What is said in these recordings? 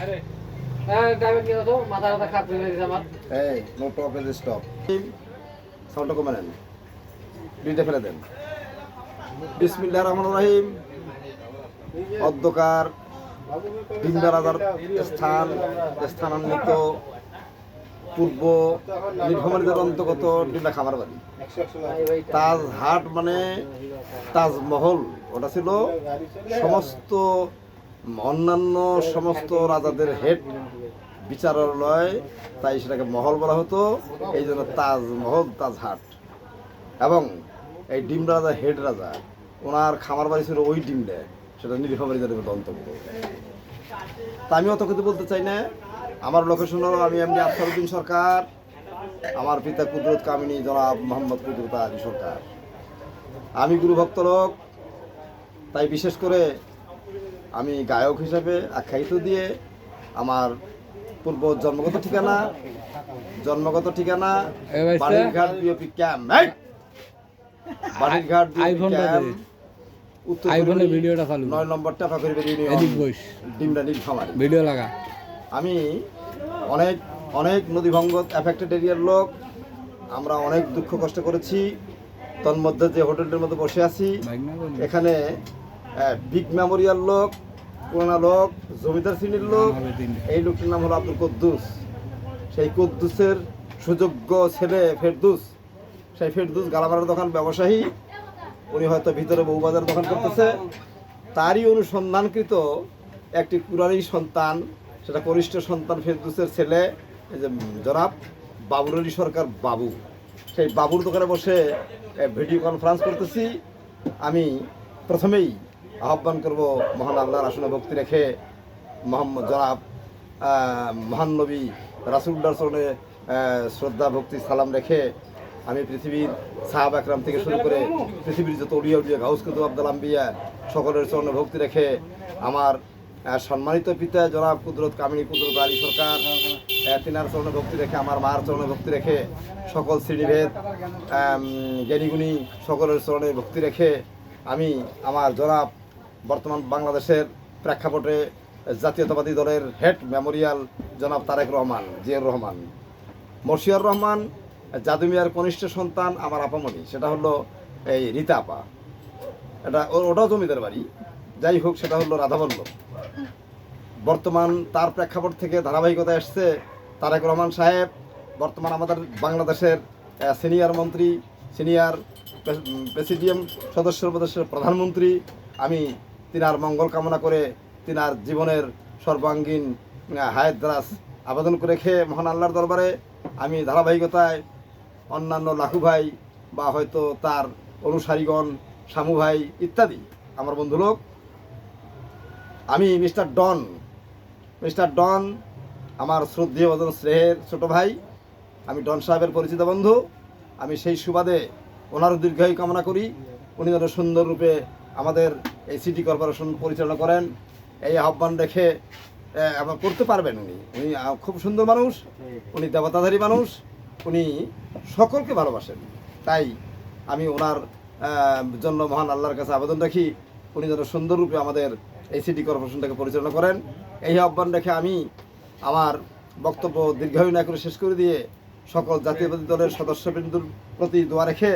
এই no top is stop সাউন্ডটা কমে নেন, দুইটা ফেলে দেন। বিসমিল্লাহির রহমানির রহিম। অধ্যকার ডিমরা রাজার স্থানান্বিত পূর্ব নীলফামারীর অন্তর্গত ডিমরা খামার বাড়ি তাজ হাট মানে তাজমহল, ওটা ছিল সমস্ত অন্যান্য সমস্ত রাজাদের হেড বিচারালয়, তাই সেটাকে মহল বলা হতো, এই জন্য তাজমহল তাজহাট। এবং এই ডিমরা রাজা হেড রাজা, ওনার খামার বাড়ি ছিল ওই ডিমরা, সেটা নীলফামারী জেলার মধ্যে অন্তর্গত। তা আমি অত কিছু বলতে চাই না। আমার লোকেশন হলো, আমি এমডি আফসারউদ্দিন সরকার, আমার পিতা কুদরত কামিনী জনাব মোহাম্মদ কুদরত আলী সরকার। আমি গুরুভক্ত লোক, তাই বিশেষ করে আমি গায়ক হিসেবে আখ্যায়িত দিয়ে আমার পূর্ব জন্মগত ঠিকানা বাড়িরঘাট বিওপি ক্যাম্প, বাড়িরঘাট উত্তর 9 নম্বর টাকাকড়ি ডিমরা নীলফামারী ভিডিও লাগা। আমি অনেক নদীভঙ্গ এফেক্টেড এরিয়ার লোক, আমরা অনেক দুঃখ কষ্ট করেছি। তন্মধ্যে যে হোটেলটির মধ্যে বসে আছি, এখানে বিগ মেমোরিয়াল লোক, পুরানা লোক, জমিদার শ্রেণীর লোক, এই লোকটির নাম হলো আব্দুল কুদ্দুস। সেই কুদ্দুসের সুযোগ্য ছেলে ফেরদুস, সেই ফেরদুস গালামারের দোকান ব্যবসায়ী, উনি হয়তো ভিতরে বউবাজার দোকান করতেছে। তারই অনুসন্ধানকৃত একটি কুরানি সন্তান, সেটা কনিষ্ঠ সন্তান ফেরদুসের ছেলে, এই যে জনাব বাবুর আলী সরকার বাবু, সেই বাবুর দোকানে বসে ভিডিও কনফারেন্স করতেছি। আমি প্রথমেই আহ্বান করব মহান আল্লাহর আসনে ভক্তি রেখে, মোহাম্মদ জনাব মহানবী রাসূলুল্লাহর চরণে শ্রদ্ধা ভক্তি সালাম রেখে, আমি পৃথিবীর সাহাবা একরাম থেকে শুরু করে পৃথিবীর যত উলিয়া গাউস কুতুব আব্দুল আম্বিয়া সকলের চরণে ভক্তি রেখে, আমার সম্মানিত পিতা জনাব কুদরত কামিনী কুদরত আলী সরকার, তিনার চরণে ভক্তি রেখে, আমার মার চরণে ভক্তি রেখে, সকল শ্রেণীভেদ জ্ঞানীগুণী সকলের চরণে ভক্তি রেখে, আমি আমার জনাব বর্তমান বাংলাদেশের প্রেক্ষাপটে জাতীয়তাবাদী দলের হেড মেমোরিয়াল জনাব তারেক রহমান, জিয়াউর রহমান, মশিউর রহমান জাদু মিয়ার কনিষ্ঠ সন্তান আমার আপামণি, সেটা হলো এই রীতা আপা, এটা ওটাও জমিদার বাড়ি, যাই হোক সেটা হলো রাধাবল্লভ। বর্তমান তার প্রেক্ষাপট থেকে ধারাবাহিকতা এসছে তারেক রহমান সাহেব, বর্তমান আমাদের বাংলাদেশের সিনিয়র মন্ত্রী, সিনিয়র প্রেসিডিয়াম সদস্য প্রদেশের প্রধানমন্ত্রী। আমি তিনার মঙ্গল কামনা করে, তিনার জীবনের সর্বাঙ্গীন হায়াত দ্রাস আবেদন করে খেয়ে মহান আল্লাহর দরবারে আমি ধারাবাহিকতায় অন্যান্য লাখু ভাই বা হয়তো তার অনুসারীগণ, শামু ভাই ইত্যাদি আমার বন্ধু লোক, আমি মিস্টার ডন আমার শ্রদ্ধেয় ভজন স্নেহের ছোট ভাই, আমি ডন সাহেবের পরিচিত বন্ধু। আমি সেই সুবাদে ওনার দীর্ঘায়ু কামনা করি, উনি যেন সুন্দররূপে আমাদের এই সিটি কর্পোরেশন পরিচালনা করেন, এই আহ্বান রেখে আমার করতে পারবেন। উনি খুব সুন্দর মানুষ, উনি দেবতাধারী মানুষ, উনি সকলকে ভালোবাসেন। তাই আমি ওনার জন্য মহান আল্লাহর কাছে আবেদন রাখি, উনি যেন সুন্দররূপে আমাদের এই সিটি কর্পোরেশনটাকে পরিচালনা করেন। এই আহ্বান রেখে আমি আমার বক্তব্য দীর্ঘায়ু না করে শেষ করে দিয়ে, সকল জাতীয়তাবাদী দলের সদস্যবৃন্দুর প্রতি দোয়া রেখে,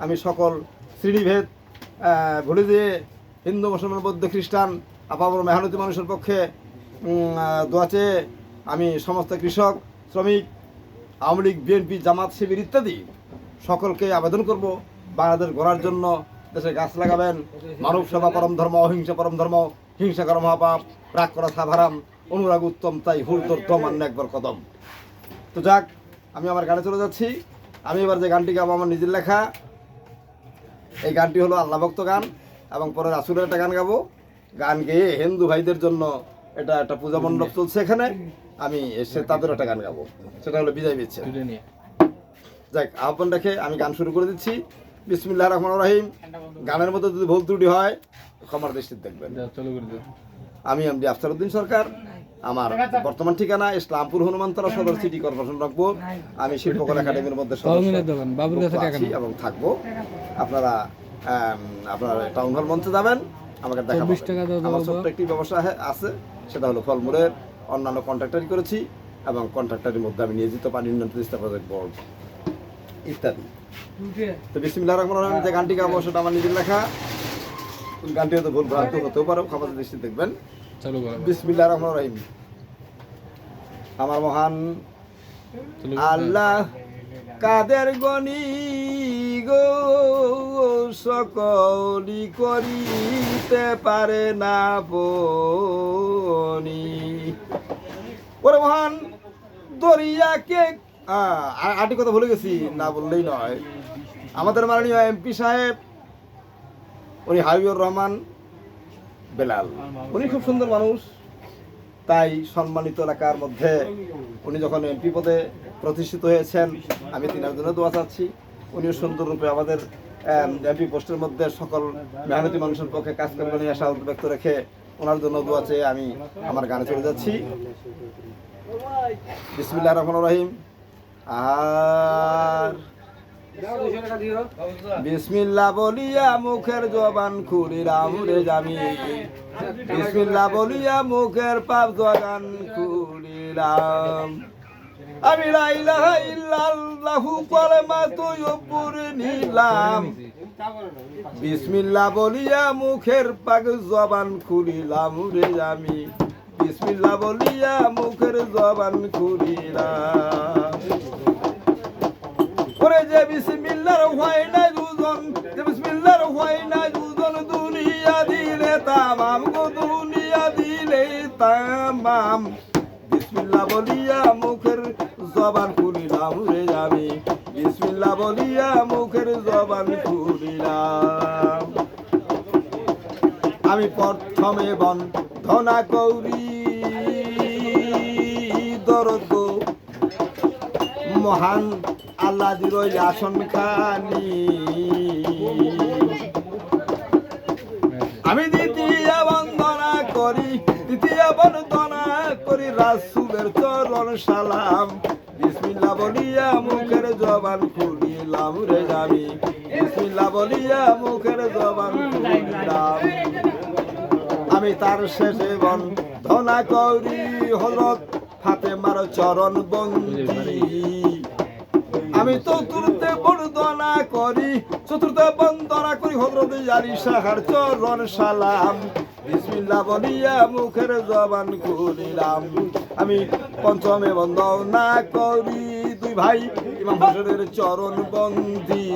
আমি সকল শ্রেণীভেদ ভুলে দিয়ে হিন্দু, মুসলমান, বৌদ্ধ, খ্রিস্টান, আপামর মেহনতি মানুষের পক্ষে দোয়া চেয়ে আমি সমস্ত কৃষক, শ্রমিক, আওয়ামী লীগ, বিএনপি, জামাত, শিবির ইত্যাদি সকলকে আবেদন করব, বাংলাদেশ গড়ার জন্য দেশে গাছ লাগাবেন, মানব সেবা পরম ধর্ম, অহিংসা পরম ধর্ম, হিংসা করা মহাপাপ, রাগ করা সাধারাম, অনুরাগ উত্তম, তাই হুড়দর দমান্য একবার কদম। তো যাক, আমি আমার গানে চলে যাচ্ছি। আমি এবার যে গানটি গাবো আমার নিজের লেখা, এই গানটি হলো আল্লাহ ভক্ত গান, এবং পরে রাসূলের একটা গান গাবো। গান গেয়ে হিন্দু ভাইদের জন্য এটা একটা পূজা মণ্ডপ চলছে এখানে, আমি এসে তাদের একটা গান গাবো, সেটা হলো বিদায় বিচ্ছেদ। যাক, আহ্বান রেখে আমি গান শুরু করে দিচ্ছি। বিসমিল্লাহির রহমানির রহিম। গানের মধ্যে যদি ভুল ত্রুটি হয় ক্ষমার দৃষ্টিতে দেখবেন। আমি এমডি আফসারউদ্দিন সরকার, আমার বর্তমান ঠিকানা ইসলামপুর হনুমানতলা সদর সিটি কর্পোরেশন রাখবো। আমি শিল্পকলা একাডেমির মধ্যে আছি এবং থাকবো। আপনারা টাউন হল মঞ্চে যাবেন, আমাকে দেখাবেন। আমার ছোট্ট একটি ব্যবসা আছে, সেটা হলো ফলমূলের অন্যান্য কন্ট্রাক্টারি করেছি এবং কন্ট্রাক্টারের মধ্যে আমি নিয়োজিত পানি উন্নয়ন প্রতিষ্ঠা প্রজেক্ট বোর্ড ইত্যাদি। তো বিসমিল্লাহির রহমানির রহিম যে গানটি গাবো সেটা আমার নিজের লেখা, গানটি হয়তো ভুল ভ্রান্ত হতেও পারে, ক্ষমতা দৃষ্টি দেখবেন। বিসমিল্লাহির রহমানির রহিম। আমার মহান আল্লাহ কাদের গনি গো সকলি করিতে পারে না বনি। ওরে মহান দরিয়াকে আটি কথা ভুলে গেছি, না বললেই নয়। আমাদের মাননীয় এমপি সাহেব উনি হাবিবুর রহমান বেলাল, উনি খুব সুন্দর মানুষ, তাই সম্মানিত এলাকার মধ্যে উনি যখন এমপি পদে প্রতিষ্ঠিত হয়েছেন আমি তিনার জন্য দোয়া চাচ্ছি। উনিও সুন্দররূপে আমাদের এমপি পোস্টের মধ্যে সকল মেহনতি মানুষের পক্ষে কাজ করবেন এই আশা ব্যক্ত রেখে ওনার জন্য দোয়া চেয়ে আমি আমার গানে চলে যাচ্ছি। বিসমিল্লাহির রহমানির রহিম। আর বিসমিল্লাহ বলিয়া মুখের জবান খুলিলাম রে জামি, বিসমিল্লাহ বলিয়া মুখের পাপ জবান খুলিলাম। আমি লা ইলাহা ইল্লাল্লাহু কলেমা তৈয়্যিব নিলাম, বিসমিল্লাহ বলিয়া মুখের পাক জবান খুলিলাম রে জামি, বিসমিল্লাহ বলিয়া মুখের জবান খুলিলাম। ওরে যে বিসমিল্লাহর হয় না দুজন, যে বিসমিল্লাহর হয় না দুজন, দুনিয়া দিলে তামাম গো দুনিয়া দিলে তামাম। বিসমিল্লাহ বলিয়া মুখের জবান খুলিলাম রে আমি, বিসমিল্লাহ বলিয়া মুখের জবান খুলিলাম। আমি প্রথমে বন্ধনা করি দরদ মহান আল্লাহ দিল আসন খানি, আমি দ্বিতীয় বন্দনা করি, দ্বিতীয় বন্দনা করি রাসূলের চরণ সালাম। বিসমিল্লাহ বলিয়া মুখের জবান খুলিলাম রে আমি, বিসমিল্লাহ বলিয়া মুখের জবান খুলিলাম। আমি তার শেষে বন্দনা করি হযরত ফাতেমার চরণ বন্দি, আমি চতুর্থে বন্দনা করি, চতুর্থে বন্দনা করি হযরত আলী শাহর চরণ সালাম। বিসমিল্লাহ বলিয়া মুখের জবান খুলিলাম। আমি পঞ্চমে বন্দনা করি দুই ভাই ইমাম হোসেনের চরণ বন্দি,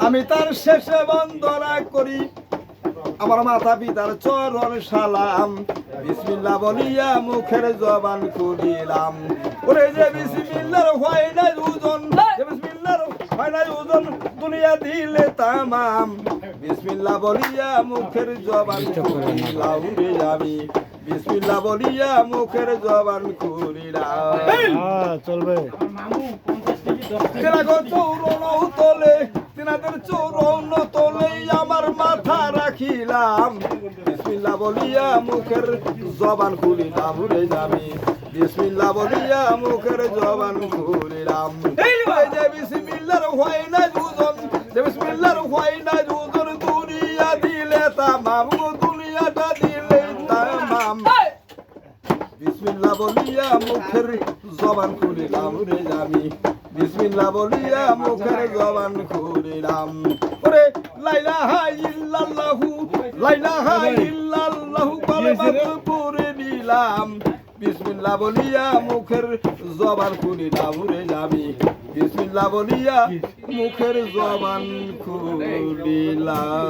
আমি তার শেষে বন্দনা করি আমার মাতা পিতার চরণ সালাম। বিসমিল্লাহ বলিয়া মুখের জবান খুলিলাম। ওরে যে বিসমিল্লাহর হয় না ওজন, যে বিসমিল্লাহর হয় না ওজন, দুনিয়া দিলে তামাম। বিসমিল্লাহ বলিয়া মুখের জবান খুলিলাম রে আমি, বিসমিল্লাহ বলিয়া মুখের জবান খুলিলাম। চলবে চৌরন তোলে, তিনাদের চৌরন তোলে আমার মাথা রাখিলাম। বিসমিল্লাহ বলিয়া মুখের জবান খুলিলাম রে আমি, বিসমিল্লাহ বলিয়া মুখের জবান খুলিলাম। যে বিসমিল্লাহর হয় না দুজন, যে বিসমিল্লাহর হয় না দুজন, দুনিয়া দিলে তামাম গো দুনিয়াটা দিলে তামাম। বিসমিল্লাহ বলিয়া মুখের জবান খুলিলাম রে আমি, বিসমিল্লাহ বলিয়া মুখের জবান খুলিলাম। ওরে লা ইলাহা ইল্লাল্লাহু, লা ইলাহা ইল্লাল্লাহু কলেমা পড়ে নিলাম। বিসমিল্লাহ বলিয়া মুখের জবান খুলিলাম রে আমি, বিসমিল্লাহ বলিয়া মুখের জবান খুলিলাম।